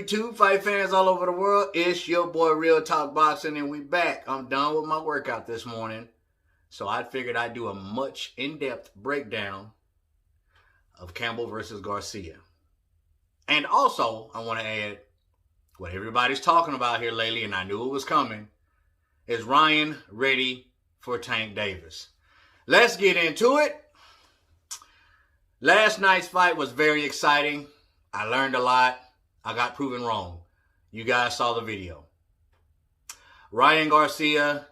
YouTube, fight fans all over the world? It's your boy Real Talk Boxing, and we back. I'm done with my workout this morning, so I figured I'd do a much in-depth breakdown of Campbell versus Garcia. And also, I want to add what everybody's talking about here lately, and I knew it was coming. Is Ryan ready for Tank Davis? Let's get into it. Last night's fight was very exciting. I learned a lot. I got proven wrong. You guys saw the video. Ryan Garcia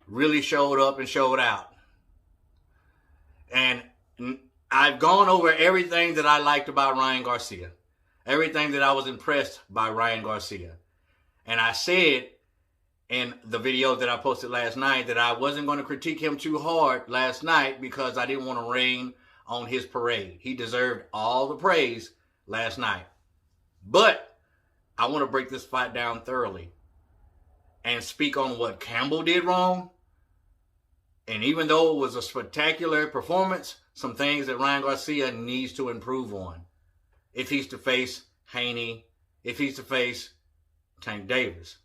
really showed up and showed out. And I've gone over everything that I liked about Ryan Garcia. Everything that I was impressed by Ryan Garcia. And I said in the video that I posted last night that I wasn't going to critique him too hard last night because I didn't want to rain on his parade. He deserved all the praise last night. But I want to break this fight down thoroughly and speak on what Campbell did wrong. And even though it was a spectacular performance, some things that Ryan Garcia needs to improve on. If he's to face Haney, if he's to face Tank Davis.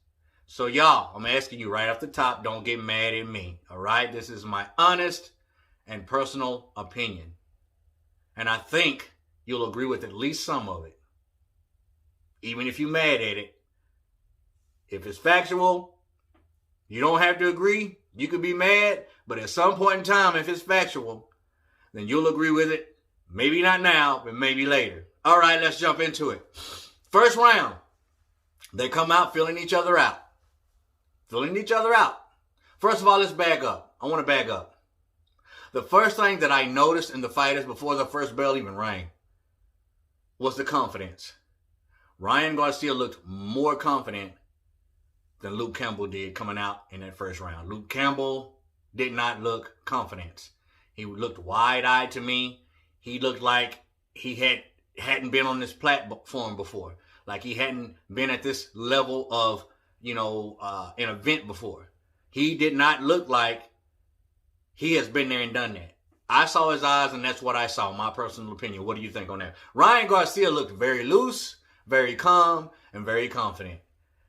So y'all, I'm asking you right off the top, don't get mad at me. All right? This is my honest and personal opinion. And I think you'll agree with at least some of it. Even if you're mad at it. If it's factual, you don't have to agree. You could be mad, but at some point in time, if it's factual, then you'll agree with it. Maybe not now, but maybe later. All right, let's jump into it. First round, they come out feeling each other out. Feeling each other out. First of all, let's bag up. I want to bag up. The first thing that I noticed in the fighters before the first bell even rang was the confidence. Ryan Garcia looked more confident than Luke Campbell did coming out in that first round. Luke Campbell did not look confident. He looked wide-eyed to me. He looked like he hadn't been on this platform before. Like he hadn't been at this level of, an event before. He did not look like he has been there and done that. I saw his eyes, and that's what I saw, my personal opinion. What do you think on that? Ryan Garcia looked very loose, very calm, and very confident.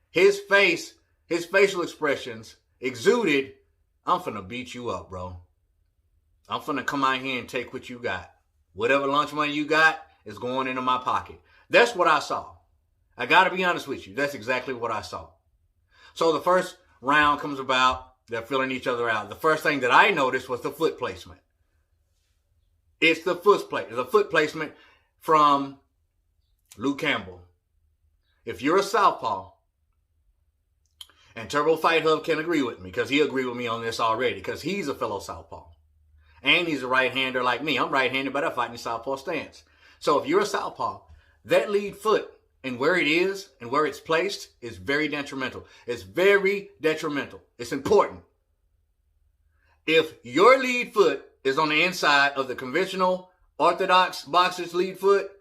His facial expressions exuded, I'm finna beat you up, bro. I'm finna come out here and take what you got. Whatever lunch money you got is going into my pocket. That's what I saw. I gotta be honest with you. That's exactly what I saw. So the first round comes about. They're feeling each other out. The first thing that I noticed was the foot placement. It's the foot placement from Luke Campbell. If you're a southpaw, and Turbo Fight Hub can agree with me, because he agreed with me on this already, because he's a fellow southpaw. And he's a right-hander like me. I'm right-handed, but I fight in the southpaw stance. So if you're a southpaw, that lead foot and where it is and where it's placed is very detrimental. It's very detrimental. It's important. If your lead foot is on the inside of the conventional orthodox boxer's lead foot,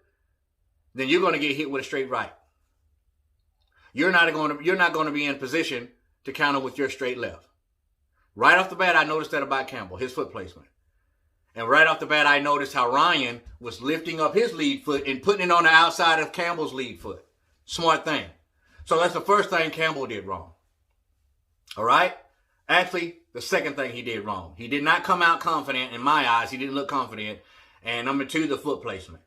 then you're going to get hit with a straight right. You're not going to be in position to counter with your straight left. Right off the bat, I noticed that about Campbell, his foot placement. And right off the bat, I noticed how Ryan was lifting up his lead foot and putting it on the outside of Campbell's lead foot. Smart thing. So that's the first thing Campbell did wrong. All right? Actually, the second thing he did wrong. He did not come out confident in my eyes. He didn't look confident. And number two, the foot placement.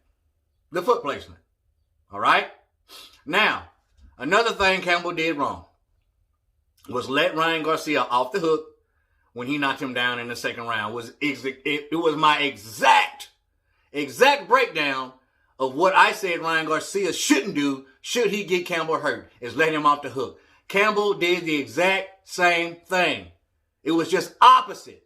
The foot placement. All right? Now, another thing Campbell did wrong was let Ryan Garcia off the hook when he knocked him down in the second round. It was my exact breakdown of what I said Ryan Garcia shouldn't do should he get Campbell hurt, is let him off the hook. Campbell did the exact same thing. It was just opposite.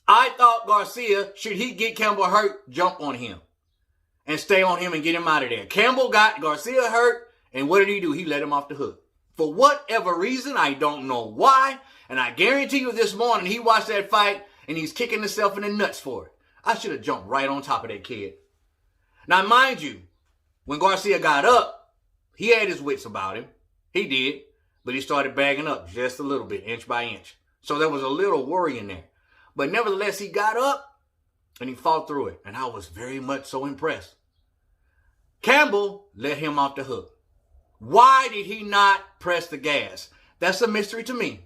I thought Garcia, should he get Campbell hurt, jump on him and stay on him and get him out of there. Campbell got Garcia hurt, and what did he do? He let him off the hook. For whatever reason, I don't know why, and I guarantee you this morning he watched that fight and he's kicking himself in the nuts for it. I should have jumped right on top of that kid. Now, mind you, when Garcia got up, he had his wits about him. He did, but he started bagging up just a little bit, inch by inch. So there was a little worry in there. But nevertheless, he got up and he fought through it, and I was very much so impressed. Campbell let him off the hook. Why did he not press the gas? That's a mystery to me.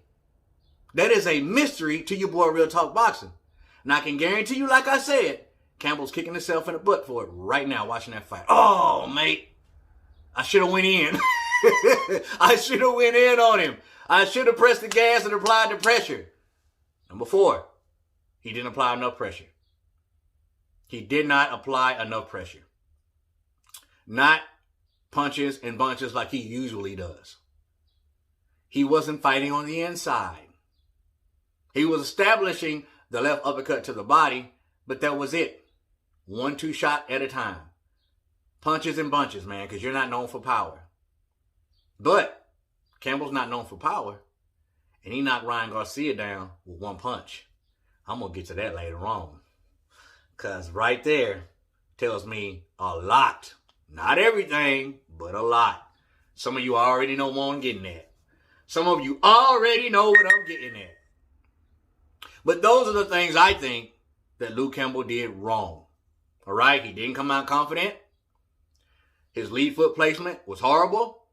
That is a mystery to your boy Real Talk Boxing. And I can guarantee you, like I said, Campbell's kicking himself in the butt for it right now watching that fight. Oh, mate. I should have went in. I should have went in on him. I should have pressed the gas and applied the pressure. Number 4, he didn't apply enough pressure. He did not apply enough pressure. Not punches and bunches like he usually does. He wasn't fighting on the inside. He was establishing the left uppercut to the body, but that was it. 1-2 shot at a time. Punches and bunches, man, because you're not known for power. But Campbell's not known for power, and he knocked Ryan Garcia down with 1 punch. I'm going to get to that later on, because right there tells me a lot. Not everything, but a lot. Some of you already know what I'm getting at. Some of you already know what I'm getting at. But those are the things I think that Luke Campbell did wrong. All right? He didn't come out confident. His lead foot placement was horrible.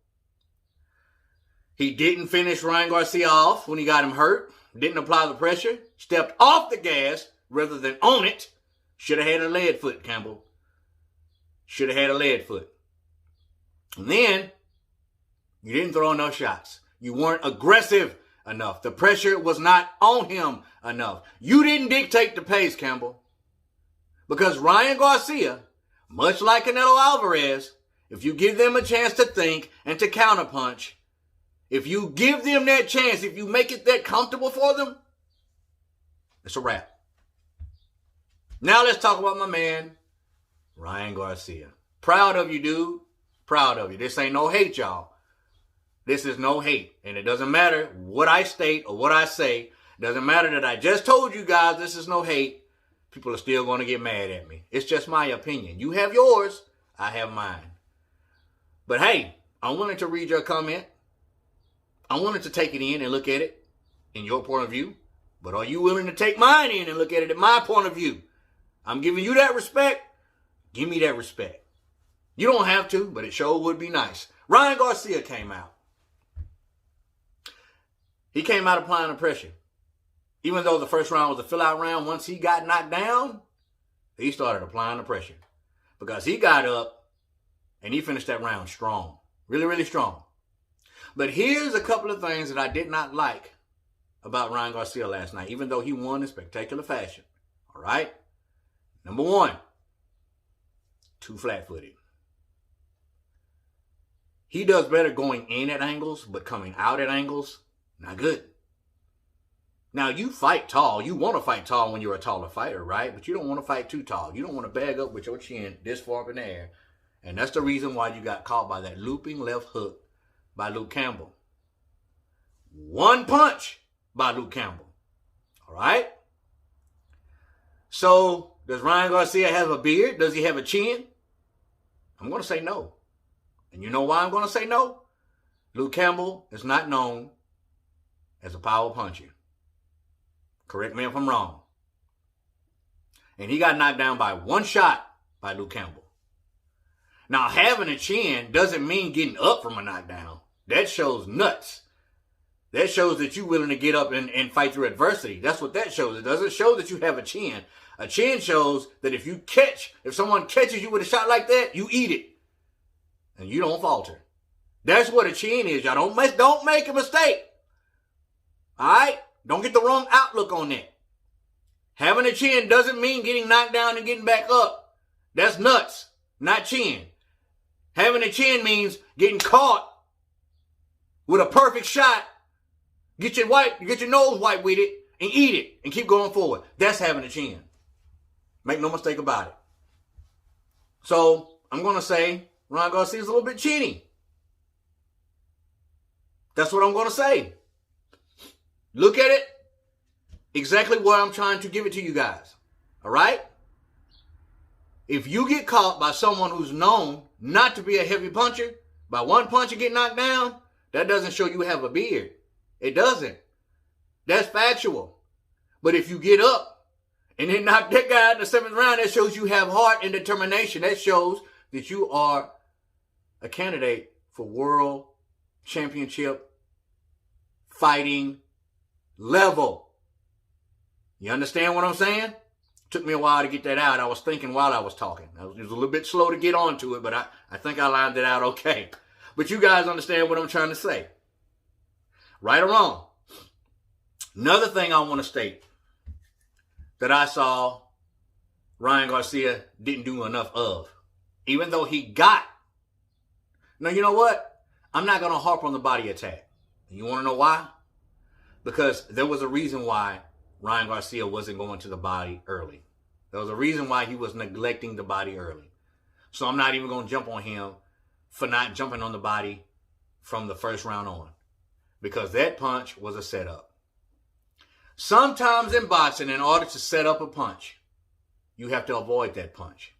He didn't finish Ryan Garcia off when he got him hurt. Didn't apply the pressure. Stepped off the gas rather than on it. Should have had a lead foot, Campbell. Should have had a lead foot. And then, you didn't throw enough shots. You weren't aggressive enough. The pressure was not on him enough. You didn't dictate the pace, Campbell. Because Ryan Garcia, much like Canelo Alvarez, if you give them a chance to think and to counterpunch, if you give them that chance, if you make it that comfortable for them, it's a wrap. Now let's talk about my man, Ryan Garcia. Proud of you, dude. Proud of you. This ain't no hate, y'all. This is no hate. And it doesn't matter what I state or what I say. It doesn't matter that I just told you guys this is no hate. People are still going to get mad at me. It's just my opinion. You have yours. I have mine. But hey, I'm willing to read your comment. I'm willing to take it in and look at it in your point of view. But are you willing to take mine in and look at it in my point of view? I'm giving you that respect. Give me that respect. You don't have to, but it sure would be nice. Ryan Garcia came out. He came out applying the pressure. Even though the first round was a fill-out round, once he got knocked down, he started applying the pressure. Because he got up and he finished that round strong. Really, really strong. But here's a couple of things that I did not like about Ryan Garcia last night, even though he won in spectacular fashion. All right? Number 1, too flat-footed. He does better going in at angles, but coming out at angles, not good. Now, you fight tall. You want to fight tall when you're a taller fighter, right? But you don't want to fight too tall. You don't want to bag up with your chin this far up in the air. And that's the reason why you got caught by that looping left hook by Luke Campbell. 1 punch by Luke Campbell. All right? So, does Ryan Garcia have a beard? Does he have a chin? I'm going to say no. And you know why I'm going to say no? Luke Campbell is not known as a power puncher. Correct me if I'm wrong. And he got knocked down by 1 shot by Luke Campbell. Now, having a chin doesn't mean getting up from a knockdown. That shows nuts. That shows that you're willing to get up and fight through adversity. That's what that shows. It doesn't show that you have a chin. A chin shows that if someone catches you with a shot like that, you eat it. And you don't falter. That's what a chin is, y'all. Don't make a mistake. All right? Don't get the wrong outlook on that. Having a chin doesn't mean getting knocked down and getting back up. That's nuts, not chin. Having a chin means getting caught with a perfect shot, get your nose wiped with it, and eat it, and keep going forward. That's having a chin. Make no mistake about it. So, I'm going to say Ryan Garcia is a little bit chinny. That's what I'm going to say. Look at it exactly what I'm trying to give it to you guys. All right? If you get caught by someone who's known not to be a heavy puncher, by 1 punch and get knocked down, that doesn't show you have a beard. It doesn't. That's factual. But if you get up and then knock that guy out in the 7th round, that shows you have heart and determination. That shows that you are a candidate for world championship fighting level. You understand what I'm saying? Took me a while to get that out. I was thinking while I was talking. I was a little bit slow to get onto it, but I think I lined it out okay. But you guys understand what I'm trying to say. Right or wrong. Another thing I want to state that I saw Ryan Garcia didn't do enough of. Even though he got. Now, you know what? I'm not going to harp on the body attack. You want to know why? Because there was a reason why Ryan Garcia wasn't going to the body early. There was a reason why he was neglecting the body early. So I'm not even going to jump on him for not jumping on the body from the first round on. Because that punch was a setup. Sometimes in boxing, in order to set up a punch, you have to avoid that punch.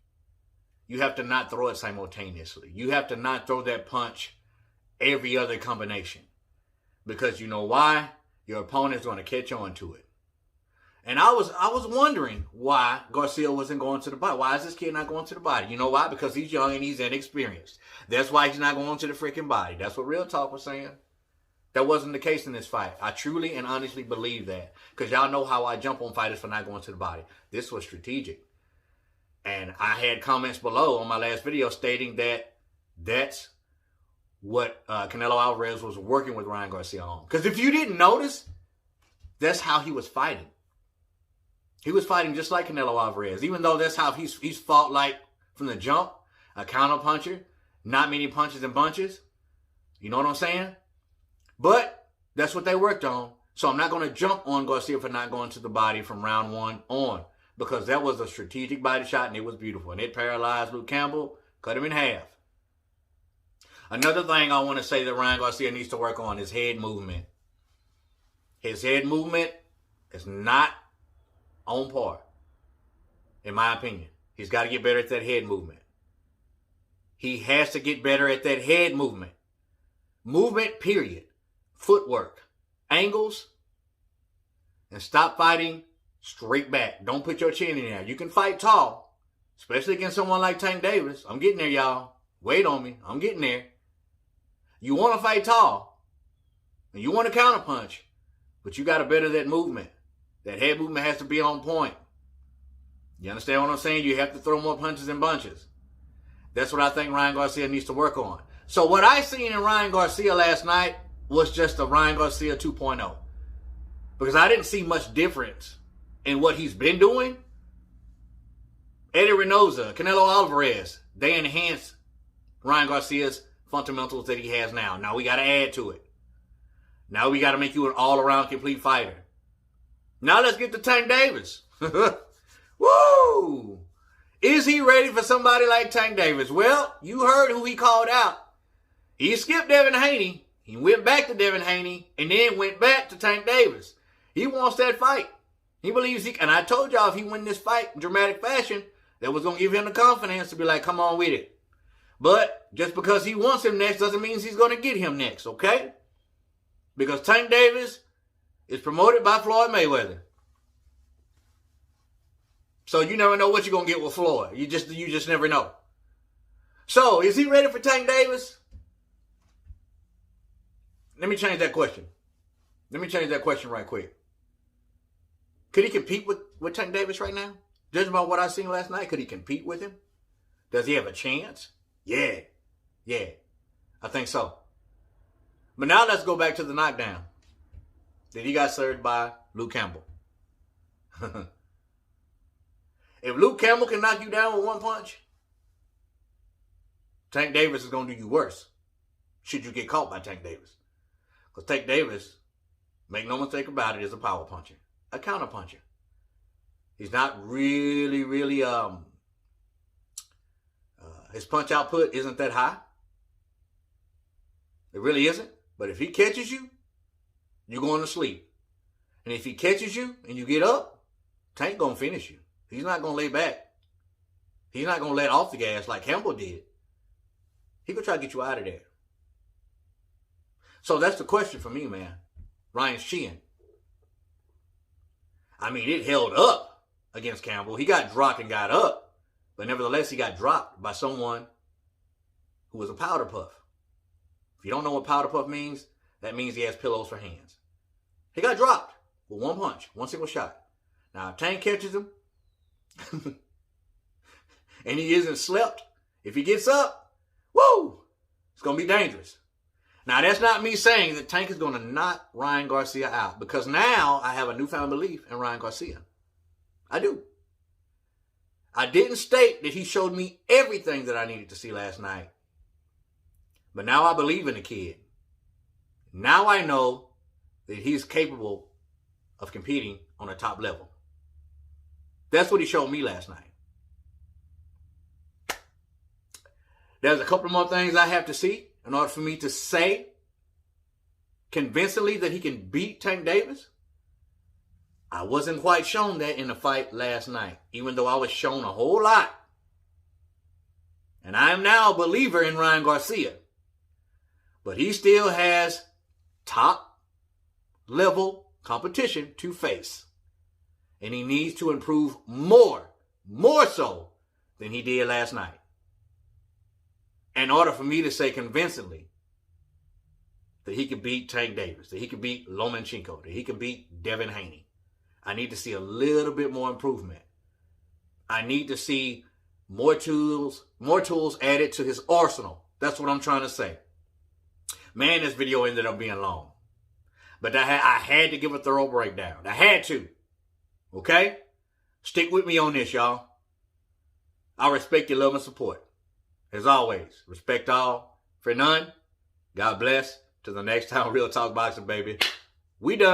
You have to not throw it simultaneously. You have to not throw that punch every other combination. Because you know why? Your opponent's going to catch on to it. And I was wondering why Garcia wasn't going to the body. Why is this kid not going to the body? You know why? Because he's young and he's inexperienced. That's why he's not going to the freaking body. That's what Real Talk was saying. That wasn't the case in this fight. I truly and honestly believe that. Because y'all know how I jump on fighters for not going to the body. This was strategic. And I had comments below on my last video stating that that's what Canelo Alvarez was working with Ryan Garcia on. Because if you didn't notice, that's how he was fighting. He was fighting just like Canelo Alvarez. Even though that's how he's fought like from the jump. A counter puncher. Not many punches and bunches. You know what I'm saying? But that's what they worked on. So I'm not going to jump on Garcia for not going to the body from round one on. Because that was a strategic body shot and it was beautiful. And it paralyzed Luke Campbell. Cut him in half. Another thing I want to say that Ryan Garcia needs to work on is head movement. His head movement is not on par. In my opinion. He's got to get better at that head movement. He has to get better at that head movement. Movement, period. Footwork. Angles. And stop fighting straight back. Don't put your chin in there. You can fight tall. Especially against someone like Tank Davis. I'm getting there, y'all. Wait on me. I'm getting there. You want to fight tall. And you want to counterpunch. But you got to better that movement. That head movement has to be on point. You understand what I'm saying? You have to throw more punches and bunches. That's what I think Ryan Garcia needs to work on. So what I seen in Ryan Garcia last night was just a Ryan Garcia 2.0. Because I didn't see much difference in what he's been doing. Eddie Reynoso, Canelo Alvarez, they enhanced Ryan Garcia's fundamentals that he has now. Now we got to add to it. Now we got to make you an all-around complete fighter. Now let's get to Tank Davis. Woo! Is he ready for somebody like Tank Davis? Well, you heard who he called out. He skipped Devin Haney. He went back to Devin Haney and then went back to Tank Davis. He wants that fight. He believes he, and I told y'all if he win this fight in dramatic fashion, that was going to give him the confidence to be like, come on with it. But just because he wants him next doesn't mean he's going to get him next, okay? Because Tank Davis is promoted by Floyd Mayweather. So you never know what you're going to get with Floyd. You just never know. So, is he ready for Tank Davis? Let me change that question. Let me change that question right quick. Could he compete with Tank Davis right now? Judging by what I seen last night, could he compete with him? Does he have a chance? Yeah. Yeah. I think so. But now let's go back to the knockdown that he got served by Luke Campbell. If Luke Campbell can knock you down with one punch, Tank Davis is going to do you worse. Should you get caught by Tank Davis. Because Tank Davis, make no mistake about it, is a power puncher. A counter puncher. He's not really, his punch output isn't that high. It really isn't. But if he catches you, you're going to sleep. And if he catches you and you get up, Tank going to finish you. He's not going to lay back. He's not going to let off the gas like Campbell did. He could try to get you out of there. So that's the question for me, man. Ryan's chin. I mean, it held up against Campbell. He got dropped and got up. But nevertheless, he got dropped by someone who was a powder puff. If you don't know what powder puff means, that means he has pillows for hands. He got dropped with one punch, one single shot. Now, if Tank catches him and he isn't slept, if he gets up, woo, it's going to be dangerous. Now, that's not me saying that Tank is going to knock Ryan Garcia out, because now I have a newfound belief in Ryan Garcia. I do. I didn't state that he showed me everything that I needed to see last night, but now I believe in the kid. Now I know that he's capable of competing on a top level. That's what he showed me last night. There's a couple more things I have to see in order for me to say convincingly that he can beat Tank Davis. I wasn't quite shown that in the fight last night, even though I was shown a whole lot. And I am now a believer in Ryan Garcia. But he still has top level competition to face. And he needs to improve more so than he did last night, in order for me to say convincingly that he could beat Tank Davis, that he could beat Lomachenko, that he could beat Devin Haney. I need to see a little bit more improvement. I need to see more tools added to his arsenal. That's what I'm trying to say. Man, this video ended up being long. But I had to give a thorough breakdown. I had to. Okay? Stick with me on this, y'all. I respect your love and support. As always, respect all, fear none. God bless. Till the next time, Real Talk Boxing, baby. We done.